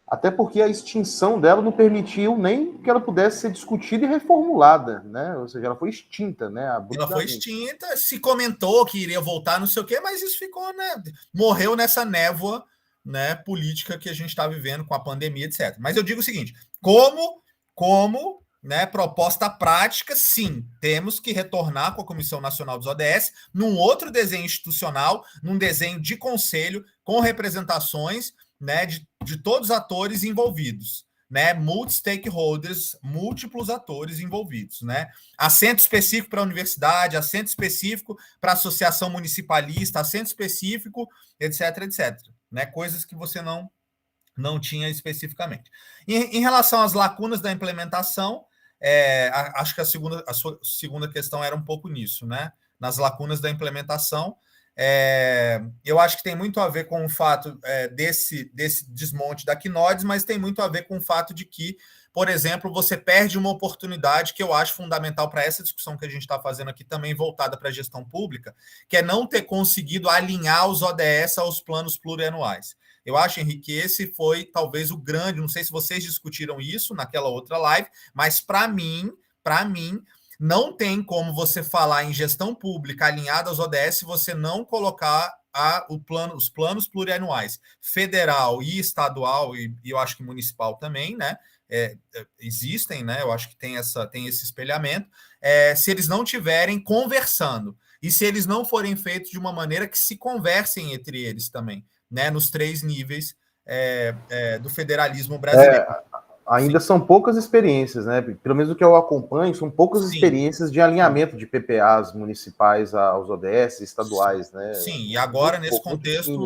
Até porque a extinção dela não permitiu nem que ela pudesse ser discutida e reformulada, né? Ou seja, ela foi extinta, né? Ela foi extinta, se comentou que iria voltar, não sei o quê, mas isso ficou, né? Morreu nessa névoa, né, política que a gente está vivendo com a pandemia, etc. Mas eu digo o seguinte: como né, proposta prática, sim, temos que retornar com a Comissão Nacional dos ODS num outro desenho institucional, num desenho de conselho, com representações, né, de todos os atores envolvidos, né, multi-stakeholders, múltiplos atores envolvidos, né, assento específico para a universidade, assento específico para a associação municipalista, assento específico, etc, etc, né, coisas que você não tinha especificamente. Em relação às lacunas da implementação, acho que a sua segunda questão era um pouco nisso, né, nas lacunas da implementação. Eu acho que tem muito a ver com o fato desse desmonte da Quinodes, mas tem muito a ver com o fato de que, por exemplo, você perde uma oportunidade que eu acho fundamental para essa discussão que a gente está fazendo aqui, também voltada para a gestão pública, que é não ter conseguido alinhar os ODS aos planos plurianuais. Eu acho, Henrique, que esse foi talvez o grande, não sei se vocês discutiram isso naquela outra live, mas para mim, não tem como você falar em gestão pública alinhada aos ODS se você não colocar os planos plurianuais, federal e estadual, e eu acho que municipal também, né? Existem, né? Eu acho que tem esse espelhamento, se eles não estiverem conversando, e se eles não forem feitos de uma maneira que se conversem entre eles também, né? Nos 3 níveis do federalismo brasileiro. Ainda Sim. São poucas experiências, né? Pelo menos o que eu acompanho, são poucas Sim. experiências de alinhamento de PPAs municipais aos ODS estaduais, Sim. né? Sim, e agora nesse contexto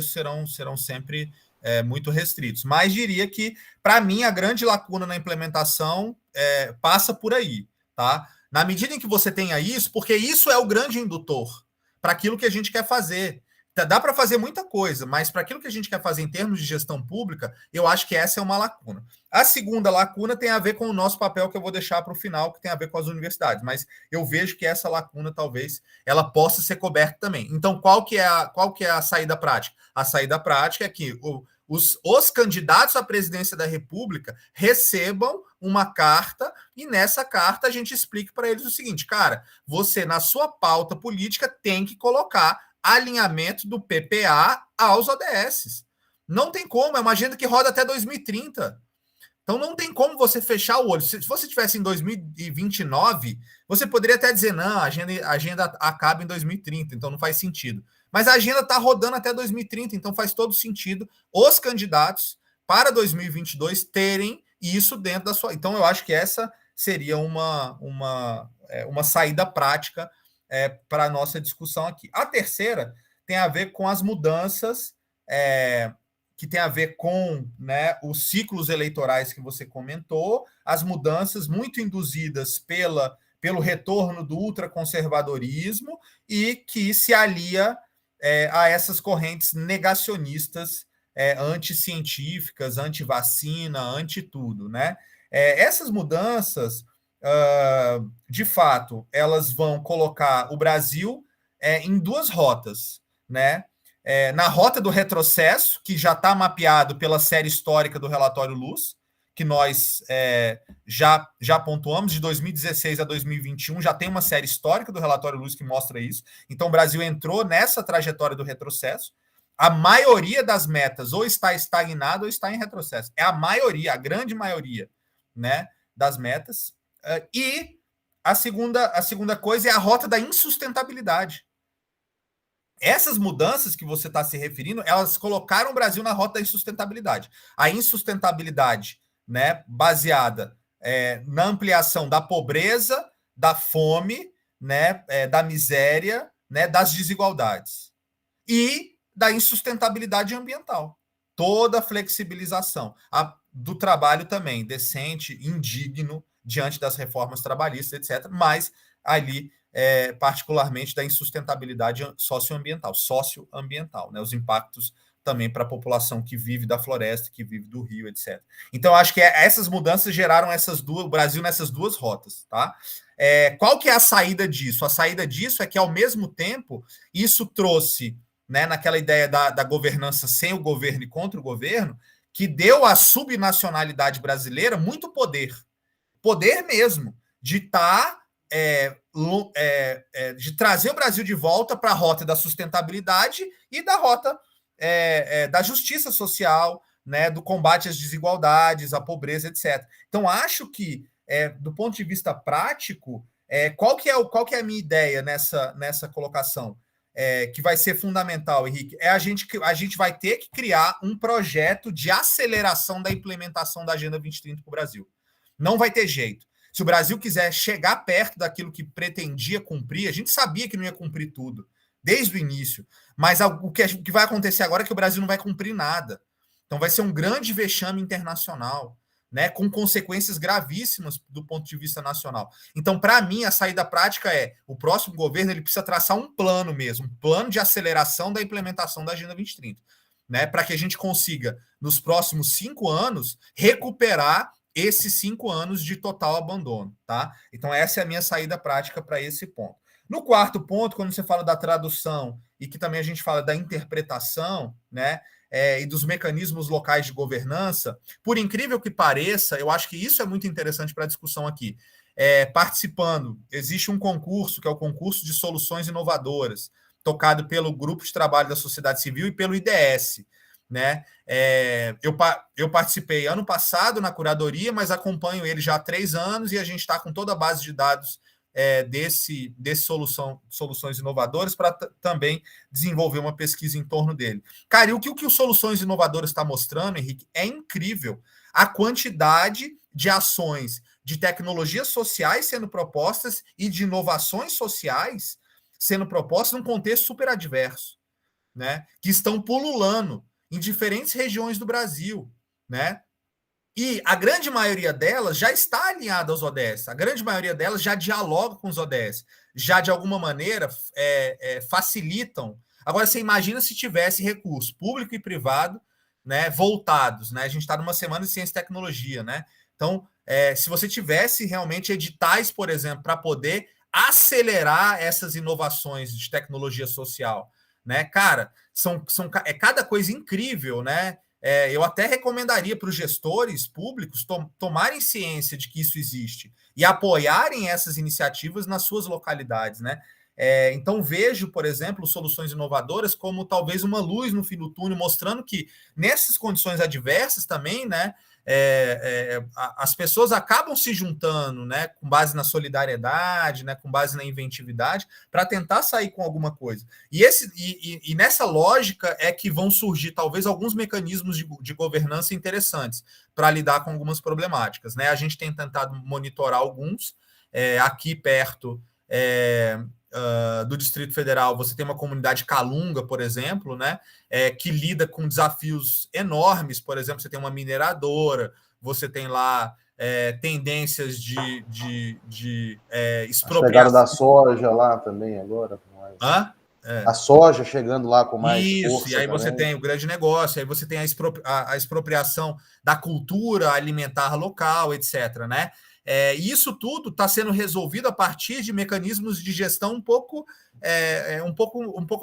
serão sempre muito restritos. Mas diria que, para mim, a grande lacuna na implementação passa por aí, tá? Na medida em que você tenha isso, porque isso é o grande indutor para aquilo que a gente quer fazer. Dá para fazer muita coisa, mas para aquilo que a gente quer fazer em termos de gestão pública, eu acho que essa é uma lacuna. A segunda lacuna tem a ver com o nosso papel, que eu vou deixar para o final, que tem a ver com as universidades, mas eu vejo que essa lacuna, talvez, ela possa ser coberta também. Então, qual que é a saída prática? A saída prática é que os candidatos à presidência da República recebam uma carta, e nessa carta a gente explique para eles o seguinte: cara, você, na sua pauta política, tem que colocar alinhamento do PPA aos ODS. Não tem como, é uma agenda que roda até 2030. Então não tem como você fechar o olho. Se você estivesse em 2029, você poderia até dizer, não, a agenda acaba em 2030, então não faz sentido. Mas a agenda está rodando até 2030, então faz todo sentido os candidatos para 2022 terem isso dentro da sua... Então eu acho que essa seria uma saída prática para a nossa discussão aqui. A terceira tem a ver com as mudanças que tem a ver com, né, os ciclos eleitorais que você comentou, as mudanças muito induzidas pelo retorno do ultraconservadorismo e que se alia a essas correntes negacionistas, anticientíficas, anti-vacina, anti-tudo, né? Essas mudanças, de fato, elas vão colocar o Brasil em 2 rotas, né? Na rota do retrocesso, que já está mapeado pela série histórica do relatório Luz, que nós já pontuamos, de 2016 a 2021, já tem uma série histórica do relatório Luz que mostra isso. Então, o Brasil entrou nessa trajetória do retrocesso. A maioria das metas ou está estagnada ou está em retrocesso. É a maioria, a grande maioria, né, das metas. E a segunda coisa é a rota da insustentabilidade. essas mudanças que você está se referindo, elas colocaram o Brasil na rota da insustentabilidade. A insustentabilidade, né, baseada na ampliação da pobreza, da fome, né, da miséria, né, das desigualdades e da insustentabilidade ambiental. Toda a flexibilização do trabalho também, decente, indigno, diante das reformas trabalhistas, etc., mas ali, particularmente, da insustentabilidade socioambiental, né? Os impactos também para a população que vive da floresta, que vive do rio, etc. Então, acho que essas mudanças geraram o Brasil nessas duas rotas, tá? Qual que é a saída disso? A saída disso é que, ao mesmo tempo, isso trouxe, né, naquela ideia da governança sem o governo e contra o governo, que deu à subnacionalidade brasileira muito poder. Poder mesmo, de estar... de trazer o Brasil de volta para a rota da sustentabilidade e da rota da justiça social, né, do combate às desigualdades, à pobreza, etc. Então, acho que, do ponto de vista prático, qual que é a minha ideia nessa colocação? Que vai ser fundamental, Henrique, a gente vai ter que criar um projeto de aceleração da implementação da Agenda 2030 para o Brasil. Não vai ter jeito. Se o Brasil quiser chegar perto daquilo que pretendia cumprir, a gente sabia que não ia cumprir tudo, desde o início. Mas o que vai acontecer agora é que o Brasil não vai cumprir nada. Então vai ser um grande vexame internacional, né, com consequências gravíssimas do ponto de vista nacional. Então, para mim, a saída prática o próximo governo ele precisa traçar um plano mesmo, um plano de aceleração da implementação da Agenda 2030, né, para que a gente consiga, nos próximos 5 anos, recuperar esses 5 anos de total abandono, tá? Então, essa é a minha saída prática para esse ponto. No quarto ponto, quando você fala da tradução e que também a gente fala da interpretação, né, e dos mecanismos locais de governança, por incrível que pareça, eu acho que isso é muito interessante para a discussão aqui. Participando, existe um concurso, que é o Concurso de Soluções Inovadoras, tocado pelo Grupo de Trabalho da Sociedade Civil e pelo IDS, né? Eu participei ano passado na curadoria, mas acompanho ele já há 3 anos e a gente está com toda a base de dados desse Soluções Inovadoras para também desenvolver uma pesquisa em torno dele. Cara, e o que o Soluções Inovadoras está mostrando, Henrique, é incrível a quantidade de ações de tecnologias sociais sendo propostas e de inovações sociais sendo propostas num contexto super adverso, né? Que estão pululando em diferentes regiões do Brasil, né? E a grande maioria delas já está alinhada aos ODS, a grande maioria delas já dialoga com os ODS, já de alguma maneira facilitam. Agora, você imagina se tivesse recurso público e privado, né, voltados, né? A gente está numa semana de ciência e tecnologia, né? Então, se você tivesse realmente editais, por exemplo, para poder acelerar essas inovações de tecnologia social, né? Cara, cada coisa incrível, né? Eu até recomendaria para os gestores públicos tomarem ciência de que isso existe e apoiarem essas iniciativas nas suas localidades, né? Então, vejo, por exemplo, soluções inovadoras como talvez uma luz no fim do túnel, mostrando que nessas condições adversas também, né, as pessoas acabam se juntando, né, com base na solidariedade, né, com base na inventividade, para tentar sair com alguma coisa. E nessa lógica é que vão surgir talvez alguns mecanismos de governança interessantes para lidar com algumas problemáticas, né? A gente tem tentado monitorar alguns. Aqui perto do Distrito Federal, você tem uma comunidade Calunga, por exemplo, né, que lida com desafios enormes. Por exemplo, você tem uma mineradora, você tem lá tendências de expropriação. Chegaram da soja lá também agora. A soja chegando lá com mais força. E aí também. Você tem o grande negócio, aí você tem a expropriação da cultura alimentar local, etc., né? E isso tudo está sendo resolvido a partir de mecanismos de gestão um pouco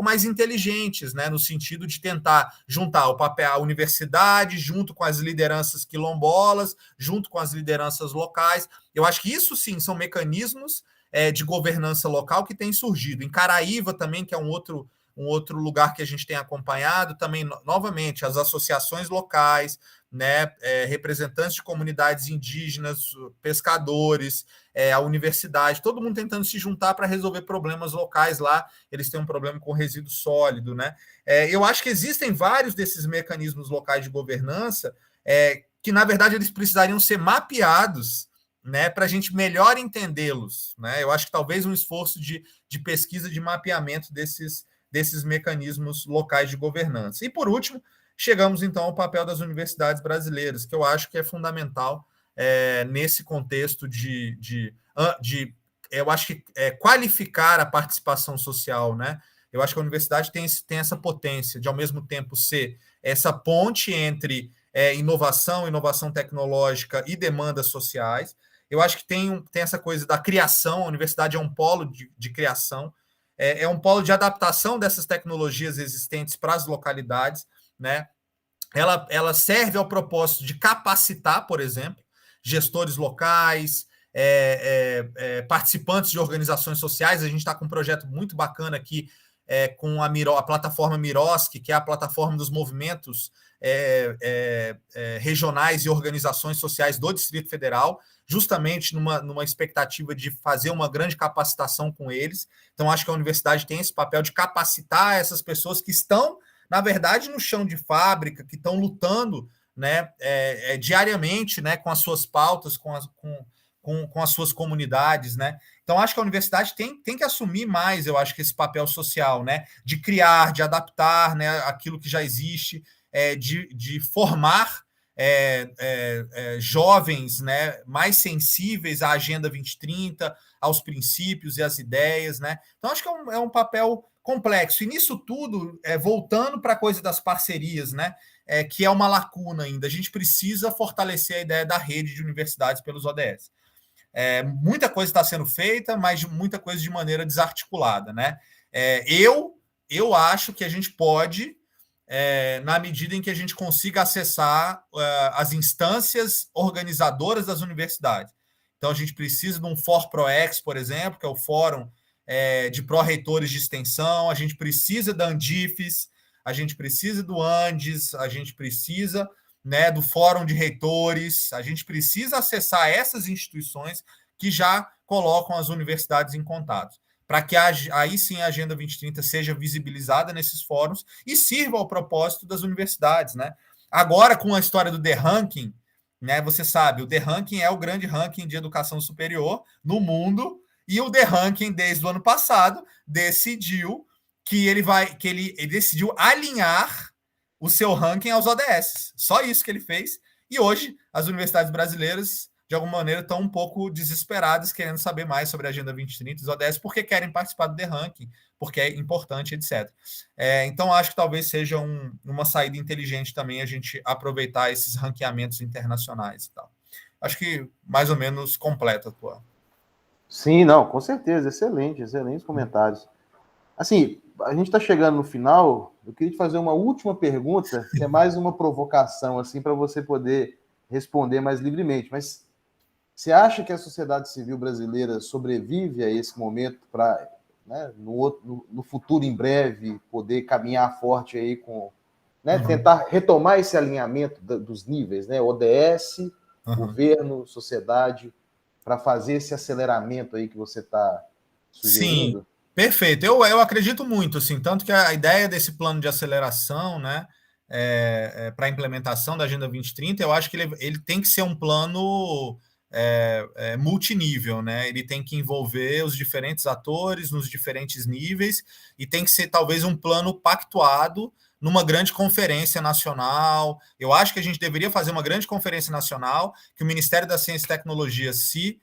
mais inteligentes, né, no sentido de tentar juntar o papel, a universidade, junto com as lideranças quilombolas, junto com as lideranças locais. Eu acho que isso sim são mecanismos de governança local que têm surgido. Em Caraíva também, que é um outro lugar que a gente tem acompanhado também, novamente, as associações locais, né, representantes de comunidades indígenas, pescadores, a universidade, todo mundo tentando se juntar para resolver problemas locais lá. Eles têm um problema com resíduo sólido, né? Eu acho que existem vários desses mecanismos locais de governança que, na verdade, eles precisariam ser mapeados, né, para a gente melhor entendê-los, né? Eu acho que talvez um esforço de pesquisa, de mapeamento desses mecanismos locais de governança. E, por último, chegamos, então, ao papel das universidades brasileiras, que eu acho que é fundamental nesse contexto eu acho que qualificar a participação social, né? Eu acho que a universidade tem essa potência de, ao mesmo tempo, ser essa ponte entre inovação tecnológica e demandas sociais. Eu acho que tem essa coisa da criação, a universidade é um polo de criação, é um polo de adaptação dessas tecnologias existentes para as localidades, né? Ela serve ao propósito de capacitar, por exemplo, gestores locais, participantes de organizações sociais. A gente está com um projeto muito bacana aqui com a plataforma Miroski, que é a plataforma dos movimentos regionais e organizações sociais do Distrito Federal, justamente numa expectativa de fazer uma grande capacitação com eles. Então, acho que a universidade tem esse papel de capacitar essas pessoas que estão, na verdade, no chão de fábrica, que estão lutando, né, diariamente, né, com as suas pautas, com as suas comunidades, né? Então, acho que a universidade tem que assumir mais, eu acho, que esse papel social, né, de criar, de adaptar, né, aquilo que já existe, de formar jovens, né, mais sensíveis à Agenda 2030, aos princípios e às ideias, né? Então, acho que é um papel complexo. E nisso tudo, voltando para a coisa das parcerias, né, que é uma lacuna ainda. A gente precisa fortalecer a ideia da rede de universidades pelos ODS. Muita coisa está sendo feita, mas muita coisa de maneira desarticulada, né? Eu acho que a gente pode, na medida em que a gente consiga acessar as instâncias organizadoras das universidades. Então, a gente precisa de um FOR-PROEX, por exemplo, que é o Fórum de Pró-Reitores de Extensão, a gente precisa da Andifes, a gente precisa do Andes, a gente precisa, né, do Fórum de Reitores, a gente precisa acessar essas instituições que já colocam as universidades em contato, para que aí sim a Agenda 2030 seja visibilizada nesses fóruns e sirva ao propósito das universidades, né? Agora, com a história do The Ranking, né, você sabe, o The Ranking é o grande ranking de educação superior no mundo, e o The Ranking, desde o ano passado, decidiu que ele decidiu alinhar o seu ranking aos ODS. Só isso que ele fez. E hoje, as universidades brasileiras, de alguma maneira, estão um pouco desesperadas, querendo saber mais sobre a Agenda 2030 e os ODS, porque querem participar do The Ranking, porque é importante, etc. Então, acho que talvez seja uma saída inteligente também a gente aproveitar esses ranqueamentos internacionais e tal. Acho que mais ou menos completa a tua. Sim, não, com certeza. Excelentes comentários. Assim, a gente está chegando no final. Eu queria te fazer uma última pergunta, que é mais uma provocação, assim, para você poder responder mais livremente. Mas você acha que a sociedade civil brasileira sobrevive a esse momento para, né, no futuro em breve, poder caminhar forte aí com, né, tentar retomar esse alinhamento dos níveis, né, ODS, governo, sociedade, para fazer esse aceleramento aí que você está sugerindo? Sim, perfeito. Eu acredito muito, assim, tanto que a ideia desse plano de aceleração, né, para a implementação da Agenda 2030, eu acho que ele tem que ser um plano multinível, né? Ele tem que envolver os diferentes atores nos diferentes níveis e tem que ser talvez um plano pactuado numa grande conferência nacional. Eu acho que a gente deveria fazer uma grande conferência nacional, que o Ministério da Ciência e Tecnologia se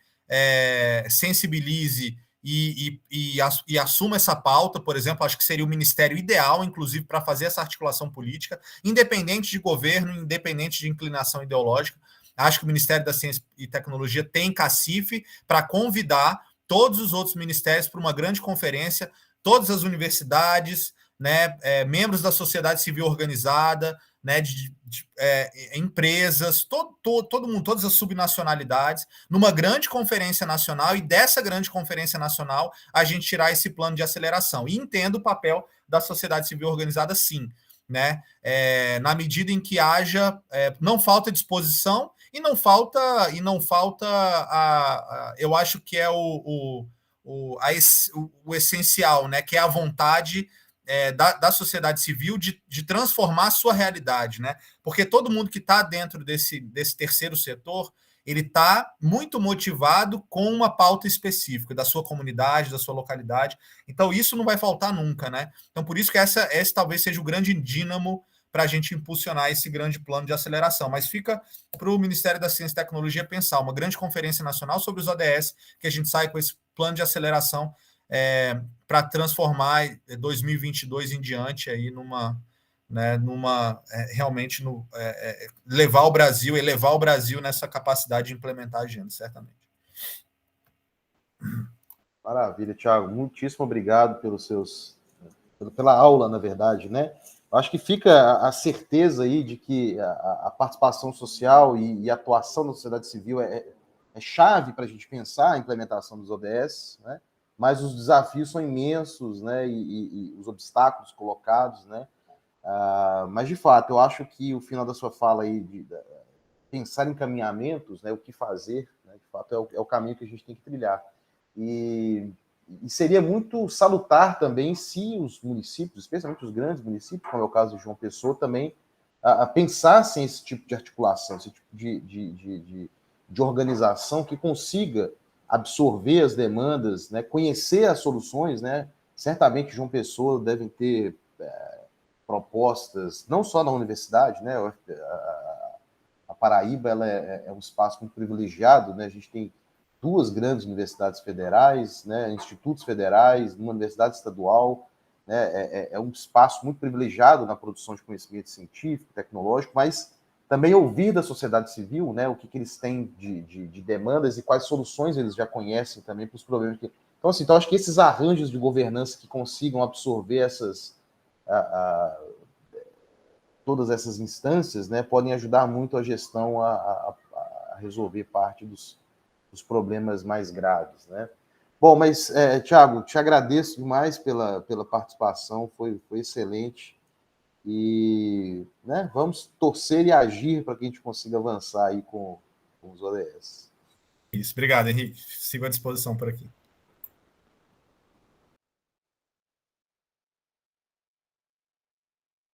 sensibilize e assuma essa pauta, por exemplo. Acho que seria o ministério ideal, inclusive, para fazer essa articulação política, independente de governo, independente de inclinação ideológica. Acho que o Ministério da Ciência e Tecnologia tem cacife para convidar todos os outros ministérios para uma grande conferência, todas as universidades, né, membros da sociedade civil organizada, né, empresas, todo mundo, todas as subnacionalidades, numa grande conferência nacional, e dessa grande conferência nacional a gente tirar esse plano de aceleração. E entendo o papel da sociedade civil organizada, sim, né? Na medida em que haja, não falta disposição e não falta eu acho que é o essencial, né? Que é a vontade da sociedade civil de transformar a sua realidade, né? Porque todo mundo que está dentro desse terceiro setor, ele está muito motivado com uma pauta específica da sua comunidade, da sua localidade. Então, isso não vai faltar nunca, né? Então, por isso que esse talvez seja o grande dínamo para a gente impulsionar esse grande plano de aceleração. Mas fica para o Ministério da Ciência e Tecnologia pensar uma grande conferência nacional sobre os ODS, que a gente sai com esse plano de aceleração para transformar 2022 em diante aí realmente levar o Brasil, elevar o Brasil nessa capacidade de implementar a agenda, certamente. Maravilha, Thiago. Muitíssimo obrigado pela aula, na verdade, né? Acho que fica a certeza aí de que a participação social e a atuação da sociedade civil é chave para a gente pensar a implementação dos ODS, né? Mas os desafios são imensos, né? E os obstáculos colocados, né? Mas, de fato, eu acho que o final da sua fala aí, de pensar em caminhamentos, né? O que fazer, né? De fato, é o caminho que a gente tem que trilhar. E seria muito salutar também se os municípios, especialmente os grandes municípios, como é o caso de João Pessoa, também pensassem esse tipo de articulação, esse tipo de organização que consiga absorver as demandas, né, conhecer as soluções, né? Certamente João Pessoa devem ter propostas, não só na universidade, né? A Paraíba ela é um espaço muito privilegiado, né? A gente tem 2 grandes universidades federais, né, institutos federais, uma universidade estadual, né, é um espaço muito privilegiado na produção de conhecimento científico, tecnológico, mas também ouvir da sociedade civil, né, o que eles têm de demandas e quais soluções eles já conhecem também para os problemas. Então, assim, acho que esses arranjos de governança que consigam absorver todas essas instâncias, né, podem ajudar muito a gestão a resolver parte dos problemas mais graves, né? Bom, mas, Thiago, te agradeço demais pela participação, foi excelente, e, né, vamos torcer e agir para que a gente consiga avançar aí com os ODS. Isso, obrigado, Henrique. Sigo à disposição por aqui.